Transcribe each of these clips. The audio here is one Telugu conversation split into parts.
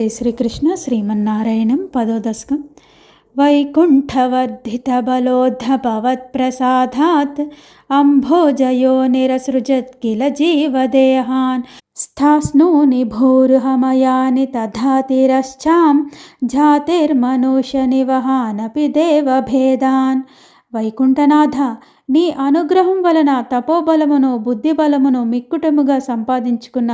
జై శ్రీకృష్ణ. శ్రీమన్నారాయణం. 10వ దశకం. వైకుంఠవర్ధితబలోద్ధభవత్ప్రసాదాత్ అంభోజయో నిరసృజత్ కిల జీవదేహాన్ స్థాస్నూని భూర్హమయాని తథాతిరశ్చాం జాతిర్మనుష్యనివహానపి దేవభేదాన్. వైకుంఠనాథ, నీ అనుగ్రహం వలన తపోబలమును బుద్ధిబలమును మిక్కుటముగా సంపాదించుకున్న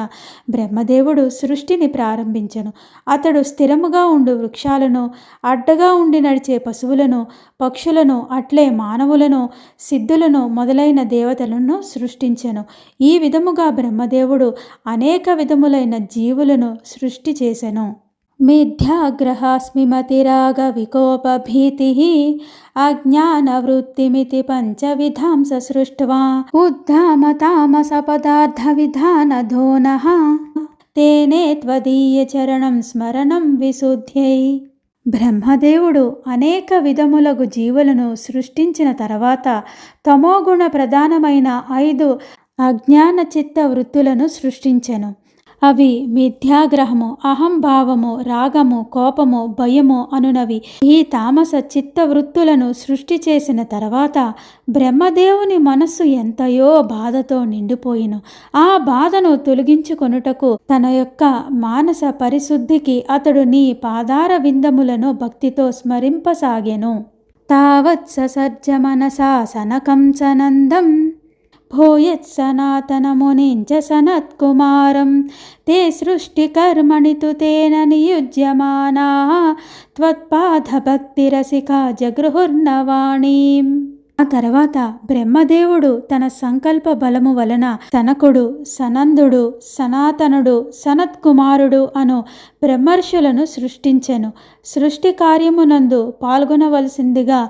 బ్రహ్మదేవుడు సృష్టిని ప్రారంభించెను. అతడు స్థిరముగా ఉండు వృక్షాలను, అడ్డగా ఉండి నడిచే పశువులను, పక్షులను, అట్లే మానవులను, సిద్ధులను మొదలైన దేవతలను సృష్టించెను. ఈ విధముగా బ్రహ్మదేవుడు అనేక విధములైన జీవులను సృష్టి చేసెను. మిథ్యాగ్రహాస్మిమతిరాగ వికోపభీతి అజ్ఞానవృత్తిమితి పంచవిధాం సృష్ట్వా ఉద్ధామ తామస పదార్థ విధానధోనః తేనే త్వదీయ చరణం స్మరణం విశుద్ధ్యై. బ్రహ్మదేవుడు అనేక విధములగు జీవులను సృష్టించిన తర్వాత తమోగుణ ప్రధానమైన 5 అజ్ఞాన చిత్త వృత్తులను సృష్టించెను. అవి మిథ్యాగ్రహము, అహంభావము, రాగము, కోపము, భయము అనునవి. ఈ తామస చిత్త వృత్తులను సృష్టి చేసిన తర్వాత బ్రహ్మదేవుని మనస్సు ఎంతయో బాధతో నిండిపోయిను. ఆ బాధను తొలగించుకొనుటకు తన యొక్క మానస పరిశుద్ధికి అతడు నీ పాదార విందములను భక్తితో స్మరింపసాగెను. తావత్ ససర్జ మనసా సనకం సనందం భూయత్ సనాతనమునించ సనత్కుమారం తే సృష్టికర్మణి తు తేన నియుజ్యమానాః త్వత్పాదభక్తిరసికా జగృహుర్నవాణీం. ఆ తర్వాత బ్రహ్మదేవుడు తన సంకల్ప బలము వలన సనకుడు, సనందుడు, సనాతనుడు, సనత్కుమారుడు అను బ్రహ్మర్షులను సృష్టించెను. సృష్టి కార్యమునందు పాల్గొనవలసిందిగా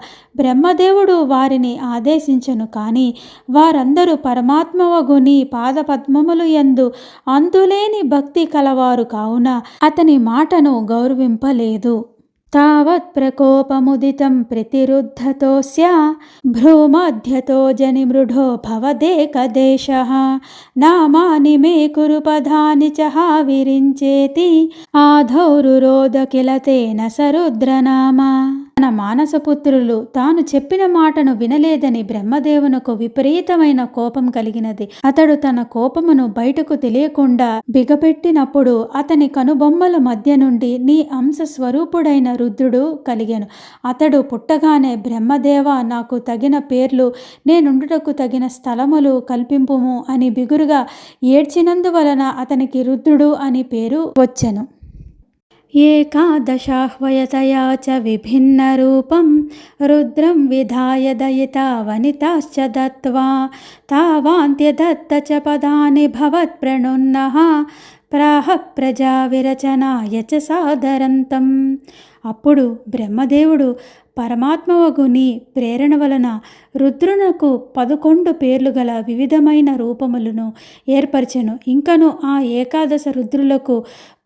బ్రహ్మదేవుడు వారిని ఆదేశించెను. కానీ వారందరూ పరమాత్మవగు నీ పాదపద్మములు యందు అంతులేని భక్తి కలవారు కావున అతని మాటను గౌరవింపలేదు. తావత్ ప్రకోపముదితం ప్రతిరుద్ధతోస్య భ్రూమధ్యతో జనిమృఢో భవదేకదేశః నామాని మే కురు పదాని చ విరించేతి ఆధౌరురోధ కిల తేన సరుద్రనామా. తన మానసపుత్రులు తాను చెప్పిన మాటను వినలేదని బ్రహ్మదేవునకు విపరీతమైన కోపం కలిగినది. అతడు తన కోపమును బయటకు తెలియకుండా బిగపెట్టినప్పుడు అతని కనుబొమ్మల మధ్య నుండి నీ అంశ స్వరూపుడైన రుద్రుడు కలిగెను. అతడు పుట్టగానే బ్రహ్మదేవ, నాకు తగిన పేర్లు, నేనుండుటకు తగిన స్థలములు కల్పింపుము అని బిగురుగా ఏడ్చినందువలన అతనికి రుద్రుడు అని పేరు వచ్చెను. ఏకాదశాహ్వయతయా చ విభిన్న రూపం రుద్రం విధాయ దయితా వనితాశ్చ దత్వా తావాంత్యదత్త చ పదాని భవత్ ప్రణున్నః ప్రాహ ప్రజా విరచనాయ చ సాదరంతం. అప్పుడు బ్రహ్మదేవుడు పరమాత్మవగు నీ ప్రేరణ వలన రుద్రునకు 11 పేర్లు గల వివిధమైన రూపములను ఏర్పరచెను. ఇంకను ఆ ఏకాదశ రుద్రులకు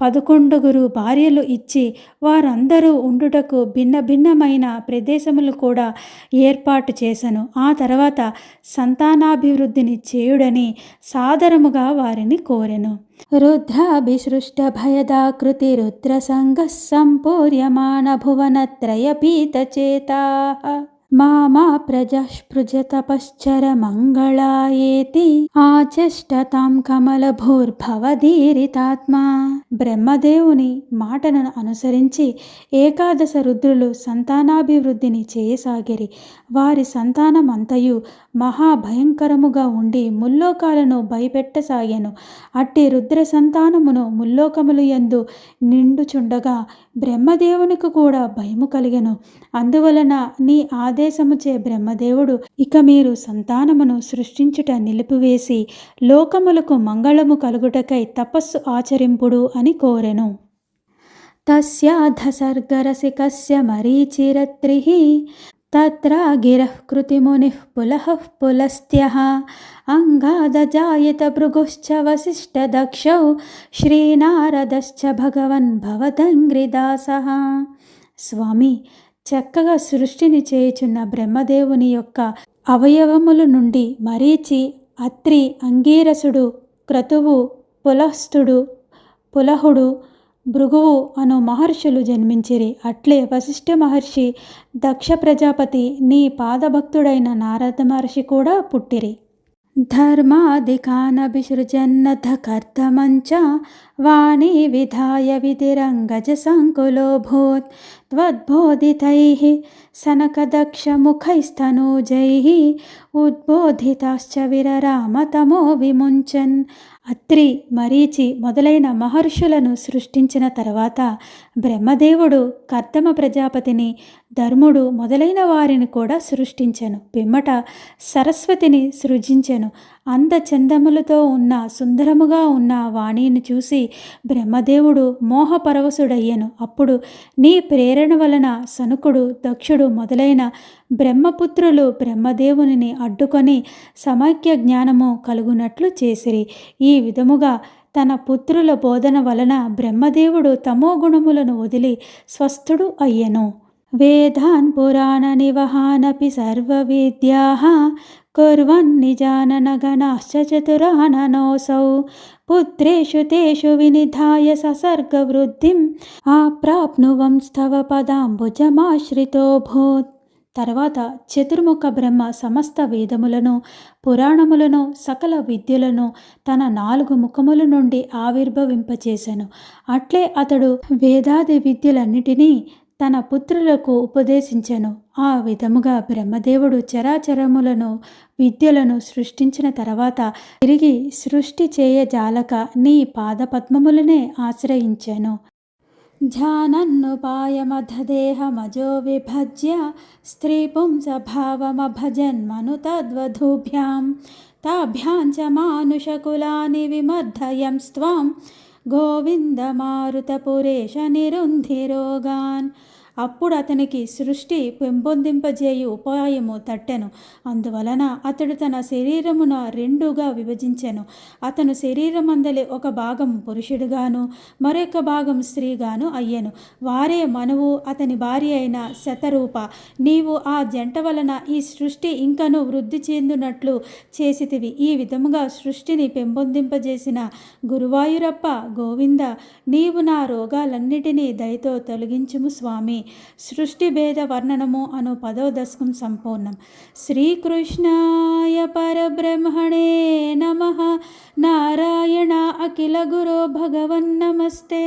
11 భార్యలు ఇచ్చి వారందరూ ఉండుటకు భిన్న భిన్నమైన ప్రదేశములు కూడా ఏర్పాటు చేసెను. ఆ తర్వాత సంతానాభివృద్ధిని చేయుడని సాదరముగా వారిని కోరెను. రుద్రాభిసృష్ట భయదాకృతి రుద్ర సంగ సంపూర్యమాన భువనత్రయ పీతచేతాః మామా ప్రజస్పృజతపశ్చర మంగళాయేతి ఆచష్టతాం కమలభూర్భవధీరితాత్మా. బ్రహ్మదేవుని మాటను అనుసరించి ఏకాదశ రుద్రులు సంతానాభివృద్ధిని చేయసాగిరి. వారి సంతానమంతయు మహాభయంకరముగా ఉండి ముల్లోకాలను భయపెట్టసాగెను. అట్టి రుద్ర సంతానమును ముల్లోకములు యందు నిండుచుండగా బ్రహ్మదేవునికి కూడా భయము కలిగెను. అందువలన నీ ఆదేశముచే బ్రహ్మదేవుడు ఇక మీరు సంతానమును సృష్టించుట నిలిపివేసి లోకములకు మంగళము కలుగుటకై తపస్సు ఆచరింపుడు అని కోరెను. తస్యాధసర్గరసికస్య మరీచిరత్రిః తత్ర గిరః కృతిమునిః పులః పులస్త్యః అంగాదజాయత భృగుశ్చ వసిష్ఠదక్షౌ శ్రీనారదశ్చ భగవన్ భవదంగ్రిదాసః. స్వామి, చక్కగా సృష్టిని చేయుచున్న బ్రహ్మదేవుని యొక్క అవయవముల నుండి మరీచి, అత్రి, అంగీరసుడు, క్రతువు, పులస్తుడు, పులహుడు, భృగువు అను మహర్షులు జన్మించిరి. అట్లే వశిష్ఠ మహర్షి, దక్ష ప్రజాపతి, నీ పాదభక్తుడైన నారద మహర్షి కూడా పుట్టిరి. ధర్మాధికానభిసృజన్నథ కర్తమంచ వాణీ విధాయ విధిరంగజసంకులోऽభూత్ త్వద్బోధితైః సనకదక్షముఖైస్తనూజైః ఉద్బోధితాశ్చ విరరామ తమో విముంచన్. అత్రి, మరీచి మొదలైన మహర్షులను సృష్టించిన తర్వాత బ్రహ్మదేవుడు కర్దమ ప్రజాపతిని, ధర్ముడు మొదలైన వారిని కూడా సృష్టించెను. పిమ్మట సరస్వతిని సృజించెను. అందచందములతో ఉన్న సుందరముగా ఉన్న వాణిని చూసి బ్రహ్మదేవుడు మోహపరవశుడయ్యెను. అప్పుడు నీ ప్రేరణ వలన సనుకుడు, దక్షుడు మొదలైన బ్రహ్మపుత్రులు బ్రహ్మదేవుని అడ్డుకొని సమైక్య జ్ఞానము కలుగునట్లు చేసిరి. ఈ విధముగా తన పుత్రుల బోధన వలన బ్రహ్మదేవుడు తమో గుణములను వదిలి స్వస్థుడు అయ్యెను. వేదాన్ పురాణ నివహానపి సర్వవిద్యాః కుర్వన్ నిజాననగణాశ్చ చతురాననోऽసౌ పుత్రేషు తేషు వినిధాయ ససర్గవృద్ధిం ఆప్రాప్నువంస్తవ పదాంబుజమాశ్రితోऽభూత్. తర్వాత చతుర్ముఖ బ్రహ్మ సమస్త వేదములను, పురాణములను, సకల విద్యలను తన 4 ముఖముల నుండి ఆవిర్భవింపచేసెను. అట్లే అతడు వేదాది విద్యలన్నిటినీ తన పుత్రులకు ఉపదేశించెను. ఆ విధముగా బ్రహ్మదేవుడు చరాచరములను, విద్యలను సృష్టించిన తర్వాత తిరిగి సృష్టి చేయజాలక నీ పాదపద్మములనే ఆశ్రయించెను. ఝానన్నుపాయమధదేహమజో విభజ్య స్త్రీపుంసభావమభజన్మను తద్వధూభ్యాం తాభ్యాం చ మానుషకులాని విమర్ధయంస్త్వాం గోవిందమారుతపురేష నిరుంధిరోగాన్. అప్పుడు అతనికి సృష్టి పెంపొందింపజేయు ఉపాయము తట్టెను. అందువలన అతడు తన శరీరమున 2గా విభజించెను. అతను శరీరమందలి ఒక భాగం పురుషుడుగాను, మరొక భాగం స్త్రీగాను అయ్యెను. వారే మనువు, అతని భార్య అయిన శతరూప. నీవు ఆ జంట వలన ఈ సృష్టి ఇంకను వృద్ధి చెందునట్లు చేసితివి. ఈ విధముగా సృష్టిని పెంపొందింపజేసిన గురువాయూరప్ప, గోవింద, నీవు నా రోగాలన్నిటినీ దయతో తొలగించుము స్వామి. సృష్టి భేద వర్ణనము అను 10వ దశకం సంపూర్ణం. శ్రీకృష్ణాయ పరబ్రహ్మణే నమః. నారాయణ అఖిల గురో భగవన్ నమస్తే.